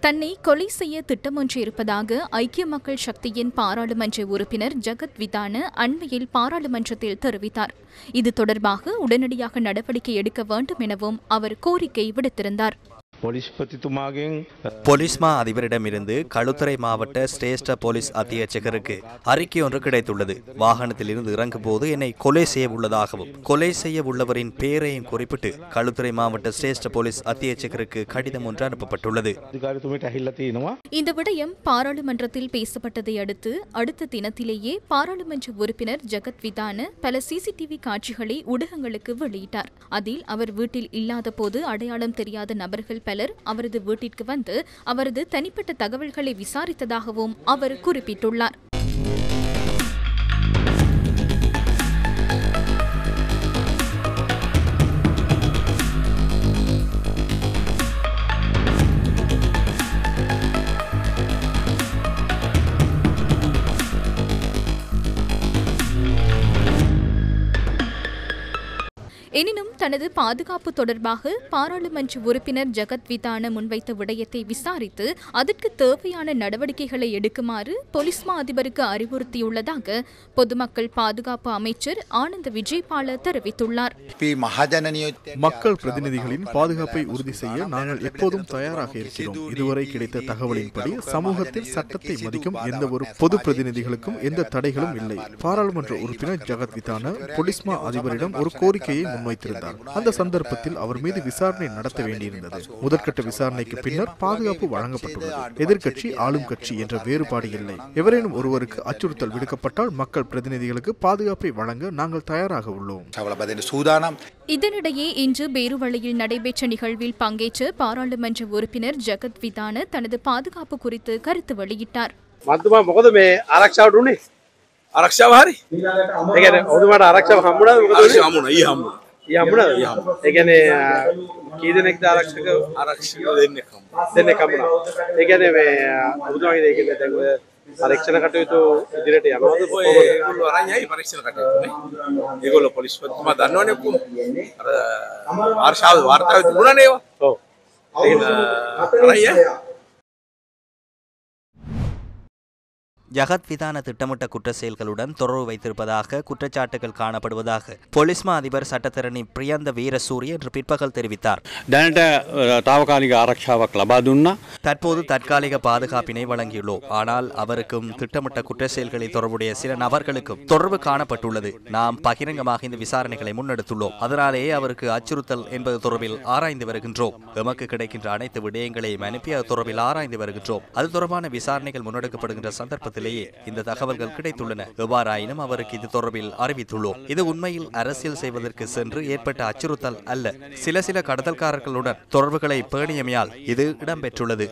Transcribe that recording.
தன்னை கொலை செய்ய திட்டமொன்று இருப்பதாக ஐக்கிய மக்கள் சக்தியின் பாராளுமன்ற உறுப்பினர் ஜகத் விதான அண்மையில் பாராளுமன்றத்தில் தெரிவித்தார். இது தொடர்பாக உடனடியாக நடவடிக்கை எடுக்க வேண்டும் எனவும் அவர் கோரிக்கை விடுத்திருந்தார். போலீஸ் மா அதிபரிடமிருந்து களுத்துறை மாவட்ட சிரேஷ்ட போலீஸ் அத்தியட்சகருக்கு அறிக்கை ஒன்று கிடைத்துள்ளது. வாகனத்தில் இருந்து இறங்கும் போது என்னை கொலை செய்ய உள்ளதாகவும் கொலை செய்ய உள்ளவரின் பெயரையும் குறிப்பிட்டு களுத்துறை மாவட்ட சிரேஷ்ட போலீஸ் அத்தியட்சகருக்கு கடிதம் ஒன்று அனுப்பப்பட்டுள்ளது. இந்த விடயம் பாராளுமன்றத்தில் பேசப்பட்டதை அடுத்த தினத்திலேயே பாராளுமன்ற உறுப்பினர் ஜகத் விதான பல சிசிடிவி காட்சிகளை ஊடகங்களுக்கு வெளியிட்டார். அதில் அவர் வீட்டில் இல்லாத போது அடையாளம் தெரியாத நபர்கள் பலர் அவரது வீட்டிற்கு வந்து அவரது தனிப்பட்ட தகவல்களை விசாரித்ததாகவும் அவர் குறிப்பிட்டுள்ளார். எனினும் தனது பாதுகாப்பு தொடர்பாக பாராளுமன்ற உறுப்பினர் ஜகத் விதான முன்வைத்த விடயத்தை விசாரித்து அதற்கு தேவையான நடவடிக்கைகளை எடுக்குமாறு போலீஸ் மா அதிபருக்கு அறிவுறுத்தியுள்ளதாக பொதுமக்கள் பாதுகாப்பு அமைச்சர் ஆனந்த விஜயபால தெரிவித்துள்ளார். மக்கள் பிரதிநிதிகளின் பாதுகாப்பை உறுதி செய்ய நாங்கள் எப்போதும் தயாராக இருக்கிறோம். இதுவரை கிடைத்த தகவலின்படி சமூகத்தில் சட்டத்தை மதிக்கும் எந்த ஒரு பொது பிரதிநிதிகளுக்கும் எந்த தடைகளும் இல்லை. பாராளுமன்ற உறுப்பினர் ஜகத் விதான போலீஸ் மா அதிபரிடம் ஒரு கோரிக்கையை வைத்திருந்தார். அந்த சந்தர்ப்பத்தில் அவர் மீது விசாரணை நடத்த வேண்டியிருந்தது. முதற்கட்ட விசாரணைக்கு பின்னர் பாதுகாப்பு வழங்கப்பட்டுள்ளது. எதிர்க்கட்சி ஆளும் கட்சி என்ற வேறுபாடு இல்லை. எவரேனும் ஒருவருக்கு அச்சுறுத்தல் விடுக்கப்பட்டால் மக்கள் பிரதிநிதிகளுக்கு பாதுகாப்பை வழங்க நாங்கள் தயாராக உள்ளோம். இதனிடையே இன்று பேருவளையில் நடைபெற்ற நிகழ்வில் பங்கேற்ற பாராளுமன்ற உறுப்பினர் ஜகத் விதான தனது பாதுகாப்பு குறித்து கருத்து வெளியிட்டார். පරීක්ෂණ කටයුතු ඉදිරියට යනවාද ඒගොල්ලෝ අරන් යයි පරීක්ෂණ කටයුතු නේ ඒගොල්ලෝ පොලිස්පතිතුමා දන්නවනේ ඔක්කොම අර වාර්තාවේ තිබුණානේ ඒවා ඔව් ඒක අරන් ஜகத் விதான திட்டமிட்ட குற்ற செயல்களுடன் தொடர்பு வைத்திருப்பதாக குற்றச்சாட்டுகள் காணப்படுவதாக போலீஸ் மா அதிபர் சட்டத்தரணி பிரியந்த வீரசூரிய இன்று பிற்பகல் தெரிவித்தார். தற்போது தற்காலிக பாதுகாப்பினை வழங்கியுள்ளோம். ஆனால் அவருக்கும் திட்டமிட்ட குற்ற செயல்களில் தொடர்புடைய சில நபர்களுக்கும் தொடர்பு காணப்பட்டுள்ளது. நாம் பகிரங்கமாக இந்த விசாரணைகளை முன்னெடுத்துள்ளோம். அதனாலேயே அவருக்கு அச்சுறுத்தல் என்பது தொடர்பில் ஆராய்ந்து வருகின்றோம். எமக்கு கிடைக்கின்ற அனைத்து விடயங்களையும் அனுப்பி அது தொடர்பில் ஆராய்ந்து வருகின்றோம். அது தொடர்பான விசாரணைகள் முன்னெடுக்கப்படுகின்ற சந்தர்ப்பத்தில் இந்த தகவல்கள் கிடைத்துள்ளன. எவ்வாறாயினும் அவருக்கு இது தொடர்பில் அறிவித்துள்ளோம். இது உண்மையில் அரசியல் செய்வதற்கு சென்று ஏற்பட்ட அச்சுறுத்தல் அல்ல. சில கடத்தல்காரர்களுடன் தொடர்புகளை பேணியமையால் இது இடம்பெற்றுள்ளது.